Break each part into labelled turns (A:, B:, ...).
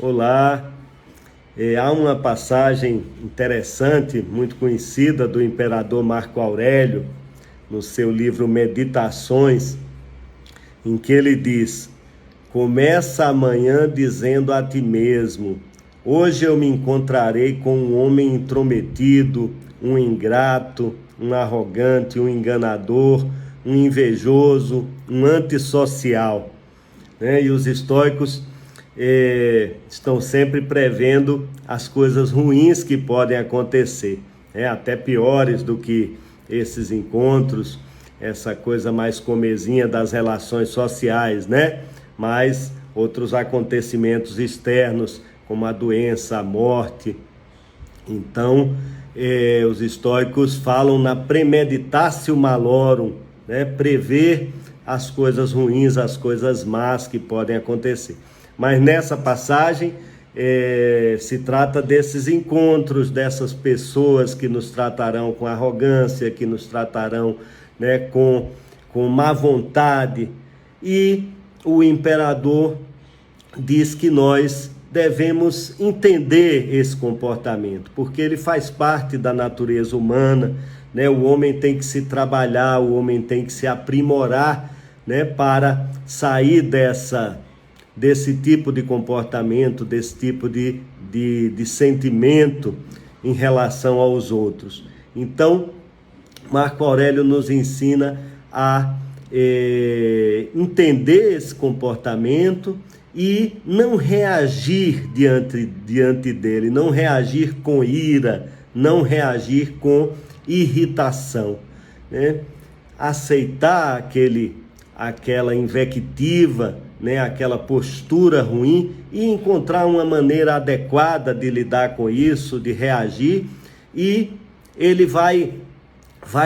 A: Olá, há uma passagem interessante, muito conhecida do imperador Marco Aurélio, no seu livro Meditações, em que ele diz: começa amanhã dizendo a ti mesmo, hoje eu me encontrarei com um homem intrometido, um ingrato, um arrogante, um enganador, um invejoso, um antissocial. E os estoicos estão sempre prevendo as coisas ruins que podem acontecer, até piores do que esses encontros, essa coisa mais comezinha das relações sociais, mas outros acontecimentos externos, como a doença, a morte. Então, os estoicos falam na premeditatio malorum, prever as coisas ruins, as coisas más que podem acontecer. Mas nessa passagem se trata desses encontros, dessas pessoas que nos tratarão com arrogância, que nos tratarão com má vontade. E o imperador diz que nós devemos entender esse comportamento, porque ele faz parte da natureza humana, O homem tem que se trabalhar, o homem tem que se aprimorar, para sair desse tipo de comportamento, desse tipo de sentimento em relação aos outros. Então, Marco Aurélio nos ensina a entender esse comportamento e não reagir diante dele, não reagir com ira, não reagir com irritação, Aceitar aquela invectiva, aquela postura ruim e encontrar uma maneira adequada de lidar com isso, de reagir, e ele vai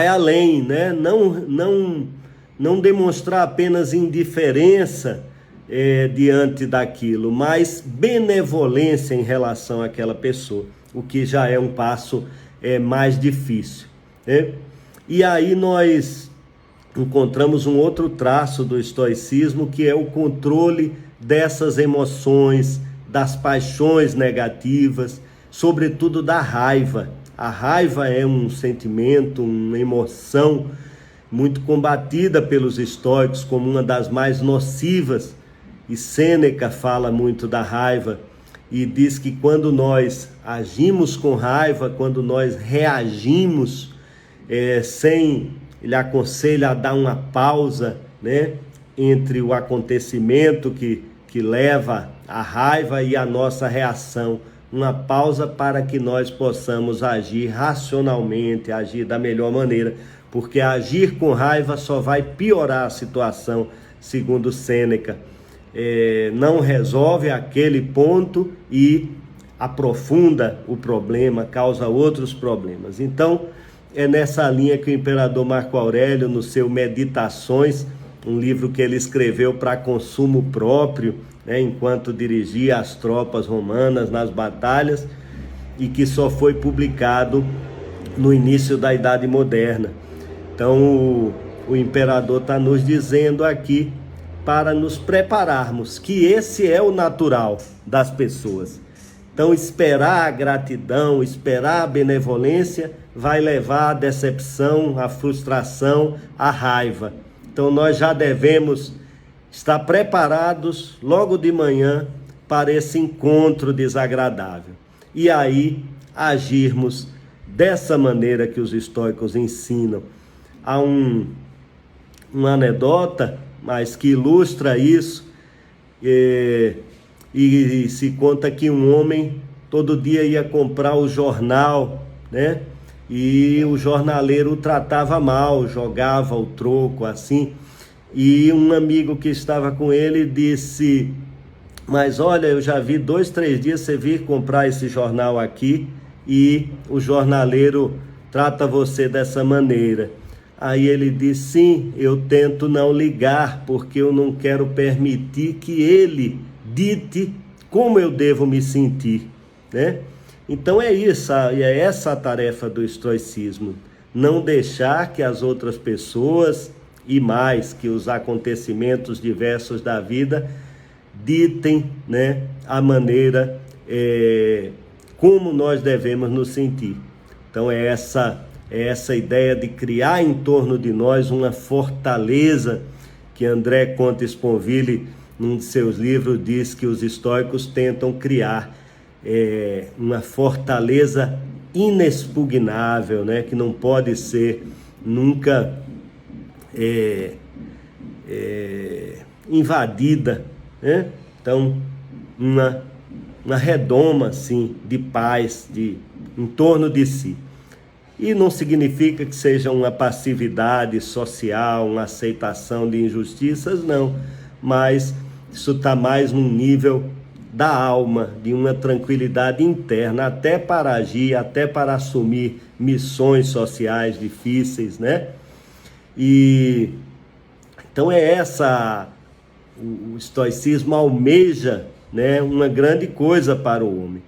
A: além, não demonstrar apenas indiferença diante daquilo, mas benevolência em relação àquela pessoa, o que já é um passo mais difícil. E aí nós encontramos um outro traço do estoicismo, que é o controle dessas emoções, das paixões negativas, sobretudo da raiva. A raiva é um sentimento, uma emoção muito combatida pelos estoicos como uma das mais nocivas, e Sêneca fala muito da raiva e diz que quando nós agimos com raiva, quando nós reagimos ele aconselha a dar uma pausa, entre o acontecimento que leva à raiva e a nossa reação. Uma pausa para que nós possamos agir racionalmente, agir da melhor maneira, porque agir com raiva só vai piorar a situação, segundo Sêneca. Não resolve aquele ponto e aprofunda o problema, causa outros problemas. Então, é nessa linha que o imperador Marco Aurélio, no seu Meditações, um livro que ele escreveu para consumo próprio, enquanto dirigia as tropas romanas nas batalhas, e que só foi publicado no início da Idade Moderna. Então, o imperador está nos dizendo aqui para nos prepararmos, que esse é o natural das pessoas. Então, esperar a gratidão, esperar a benevolência vai levar à decepção, à frustração, à raiva. Então, nós já devemos estar preparados logo de manhã para esse encontro desagradável. E aí, agirmos dessa maneira que os estoicos ensinam. Há uma anedota, mas que ilustra isso, e se conta que um homem todo dia ia comprar o jornal, e o jornaleiro o tratava mal, jogava o troco assim, e um amigo que estava com ele disse: mas olha, eu já vi 2, 3 dias você vir comprar esse jornal aqui e o jornaleiro trata você dessa maneira. Aí ele disse: sim, eu tento não ligar, porque eu não quero permitir que ele dite como eu devo me sentir, Então é essa a tarefa do estoicismo, não deixar que as outras pessoas e mais que os acontecimentos diversos da vida ditem, né, a maneira como nós devemos nos sentir. Então é essa ideia de criar em torno de nós uma fortaleza que André Comte Sponville, num de seus livros, diz que os estoicos tentam criar uma fortaleza inexpugnável, né, que não pode ser nunca invadida, né? Então, uma redoma assim, de paz em torno de si. E não significa que seja uma passividade social, uma aceitação de injustiças, não. Mas isso está mais num nível da alma, de uma tranquilidade interna, até para agir, até para assumir missões sociais difíceis, né? E então o estoicismo almeja, né, uma grande coisa para o homem.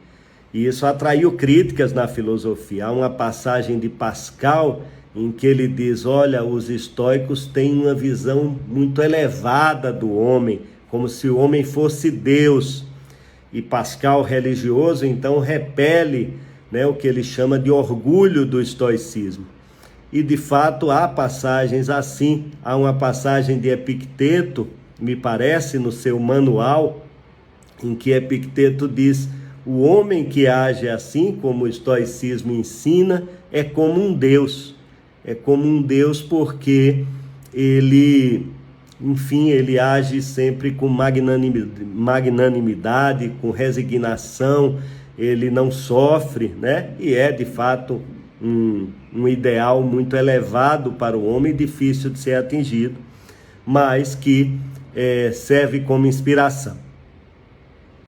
A: E isso atraiu críticas na filosofia. Há uma passagem de Pascal em que ele diz: olha, os estoicos têm uma visão muito elevada do homem, como se o homem fosse Deus. E Pascal, religioso, então repele, né, o que ele chama de orgulho do estoicismo. E de fato há passagens assim. Há uma passagem de Epicteto, me parece, no seu manual, em que Epicteto diz: o homem que age assim, como o estoicismo ensina, é como um Deus. É como um Deus porque ele age sempre com magnanimidade, com resignação, ele não sofre, né? E é, de fato, um ideal muito elevado para o homem, difícil de ser atingido, mas que serve como inspiração.